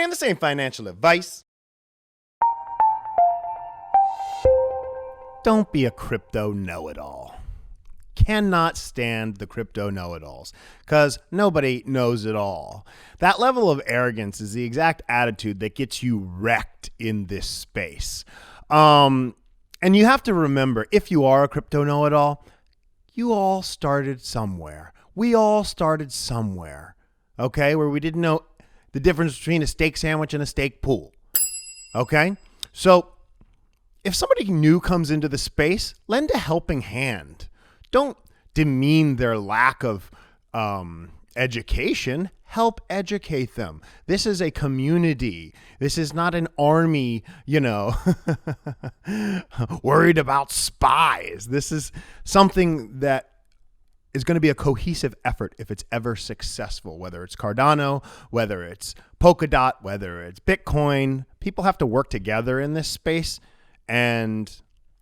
And this ain't financial advice. Don't be a crypto know-it-all. Cannot stand the crypto know-it-alls because nobody knows it all. That level of arrogance is the exact attitude that gets you wrecked in this space. And you have to remember, if you are a crypto know-it-all, you all started somewhere. We all started somewhere, okay, where we didn't know the difference between a steak sandwich and a steak pool, okay? So if somebody new comes into the space, lend a helping hand. Don't demean their lack of education. Help educate them. This is a community. This is not an army, worried about spies. This is something that is going to be a cohesive effort if it's ever successful, whether it's Cardano, whether it's Polkadot, whether it's Bitcoin. People have to work together in this space. And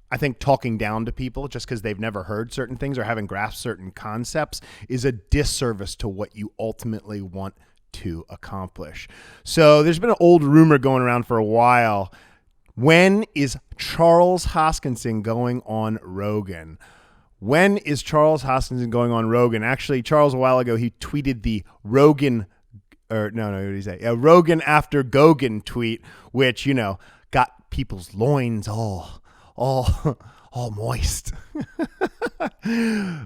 I think talking down to people just because they've never heard certain things or haven't grasped certain concepts is a disservice to what you ultimately want to accomplish. So there's been an old rumor going around for a while. When is Charles Hoskinson going on Rogan? When is Charles Hoskinson going on Rogan? Actually, Charles, a while ago, he tweeted the Rogan, what did he say? A Rogan after Gogan tweet, which, got people's loins all moist.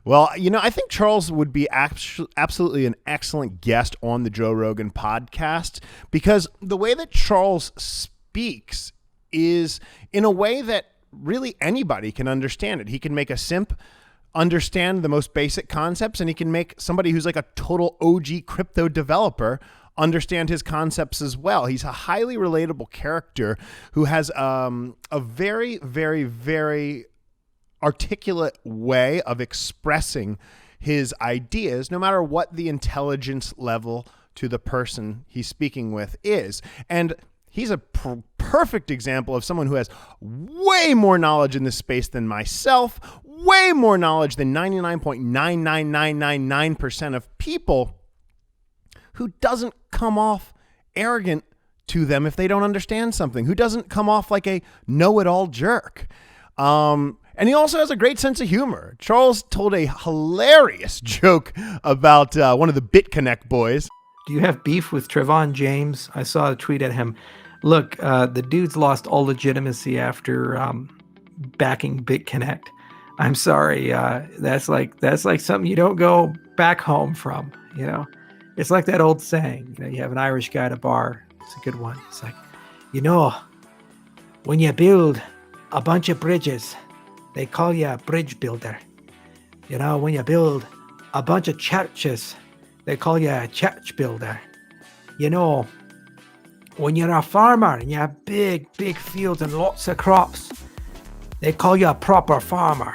Well, I think Charles would be absolutely an excellent guest on the Joe Rogan podcast because the way that Charles speaks is in a way that really anybody can understand it. He can make a simp understand the most basic concepts, and he can make somebody who's like a total OG crypto developer understand his concepts as well. He's a highly relatable character who has a very, very, very articulate way of expressing his ideas, no matter what the intelligence level to the person he's speaking with is. And he's a perfect example of someone who has way more knowledge in this space than myself, way more knowledge than 99.99999% of people, who doesn't come off arrogant to them if they don't understand something, who doesn't come off like a know-it-all jerk. And he also has a great sense of humor. Charles told a hilarious joke about one of the BitConnect boys. Do you have beef with Trevon James? I saw a tweet at him. Look, the dude's lost all legitimacy after backing BitConnect. I'm sorry. That's like something you don't go back home from, It's like that old saying, you have an Irish guy at a bar. It's a good one. It's like, when you build a bunch of bridges, they call you a bridge builder. When you build a bunch of churches, they call you a church builder. When you're a farmer and you have big, big fields and lots of crops, they call you a proper farmer.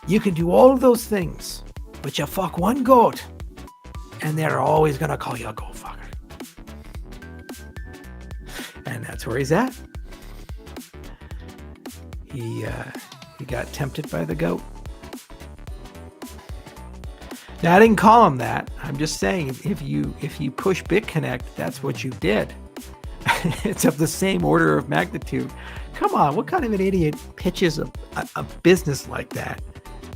You can do all of those things, but you fuck one goat, and they're always going to call you a goat fucker. And that's where he's at. He got tempted by the goat. Now, I didn't call him that. I'm just saying, if you push BitConnect, that's what you did. It's of the same order of magnitude. Come on, what kind of an idiot pitches a business like that?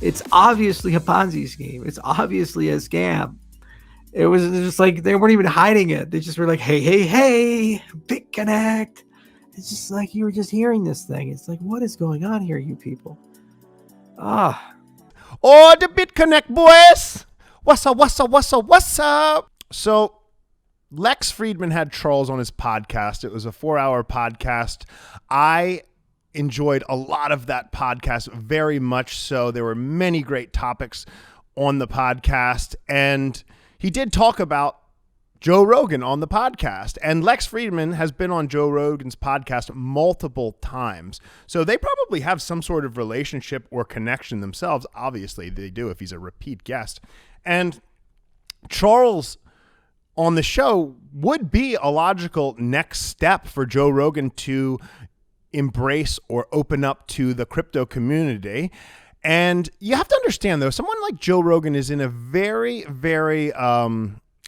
It's obviously a Ponzi scheme. It's obviously a scam. It was just like they weren't even hiding it. They just were like, hey, BitConnect. It's just like you were just hearing this thing. It's like, what is going on here, you people? Oh, the BitConnect boys. What's up? So Lex Friedman had Charles on his podcast. It was a 4-hour podcast. I enjoyed a lot of that podcast, very much so. There were many great topics on the podcast, and he did talk about Joe Rogan on the podcast, and Lex Friedman has been on Joe Rogan's podcast multiple times. So they probably have some sort of relationship or connection themselves. Obviously they do if he's a repeat guest. And Charles on the show would be a logical next step for Joe Rogan to embrace or open up to the crypto community. And you have to understand, though, someone like Joe Rogan is in a very, very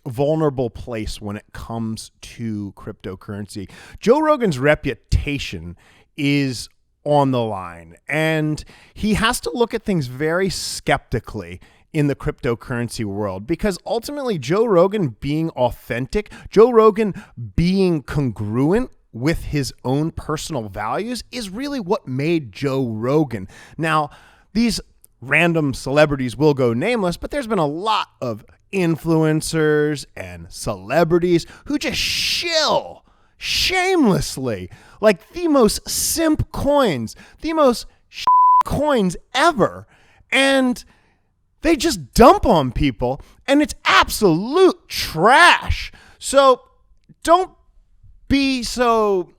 vulnerable place when it comes to cryptocurrency. Joe Rogan's reputation is on the line, and he has to look at things very skeptically in the cryptocurrency world, because ultimately Joe Rogan being authentic, Joe Rogan being congruent with his own personal values is really what made Joe Rogan. Now, these random celebrities will go nameless, but there's been a lot of influencers and celebrities who just shill shamelessly, like the most simp coins, the most coins ever. And they just dump on people, and it's absolute trash. So don't be so,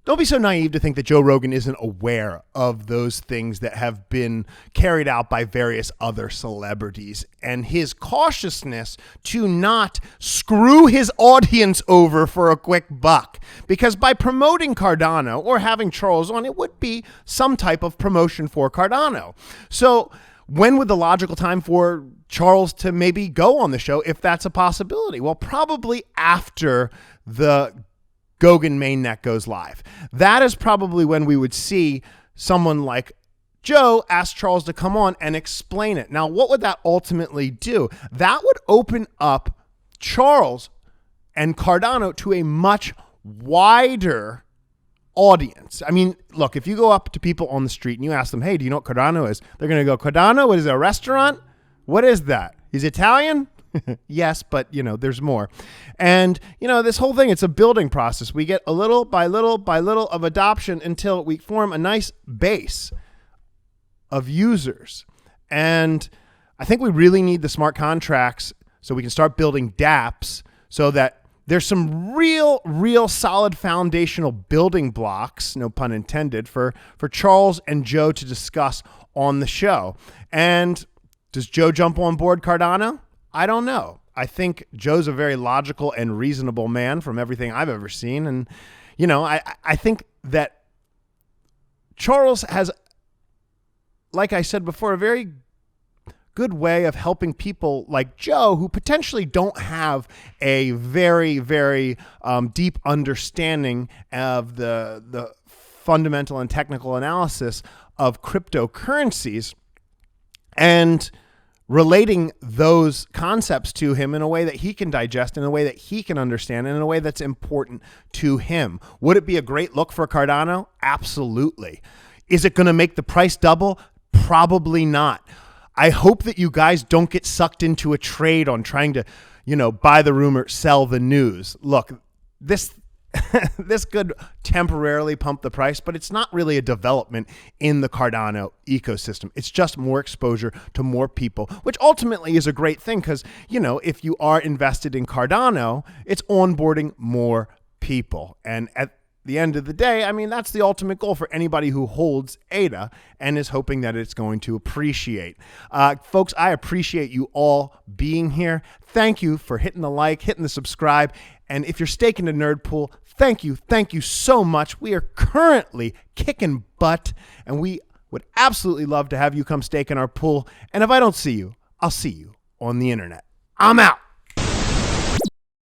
don't be so naive to think that Joe Rogan isn't aware of those things that have been carried out by various other celebrities, and his cautiousness to not screw his audience over for a quick buck. Because by promoting Cardano or having Charles on, it would be some type of promotion for Cardano. So when would the logical time for Charles to maybe go on the show, if that's a possibility? Well, probably after the Gogan mainnet goes live. That is probably when we would see someone like Joe ask Charles to come on and explain it. Now, what would that ultimately do? That would open up Charles and Cardano to a much wider audience. I mean, look, if you go up to people on the street and you ask them, hey, do you know what Cardano is? They're going to go, Cardano? What is it, a restaurant? What is that? He's Italian? Yes, but there's more. And this whole thing, it's a building process. We get a little by little by little of adoption until we form a nice base of users. And I think we really need the smart contracts so we can start building dApps so that there's some real solid foundational building blocks, no pun intended, for Charles and Joe to discuss on the show. And does Joe jump on board Cardano? I don't know. I think Joe's a very logical and reasonable man from everything I've ever seen. And, I think that Charles has, like I said before, a very good way of helping people like Joe who potentially don't have a very, very deep understanding of the fundamental and technical analysis of cryptocurrencies, and relating those concepts to him in a way that he can digest, in a way that he can understand, and in a way that's important to him. Would it be a great look for Cardano? Absolutely. Is it going to make the price double? Probably not. I hope that you guys don't get sucked into a trade on trying to, buy the rumor, sell the news. Look, this could temporarily pump the price, but it's not really a development in the Cardano ecosystem. It's just more exposure to more people, which ultimately is a great thing because, if you are invested in Cardano, it's onboarding more people. And at the end of the day, I mean, that's the ultimate goal for anybody who holds ADA and is hoping that it's going to appreciate. Folks, I appreciate you all being here. Thank you for hitting the like, hitting the subscribe. And if you're staking a nerd pool, thank you so much. We are currently kicking butt, and we would absolutely love to have you come stake in our pool. And if I don't see you, I'll see you on the internet. I'm out.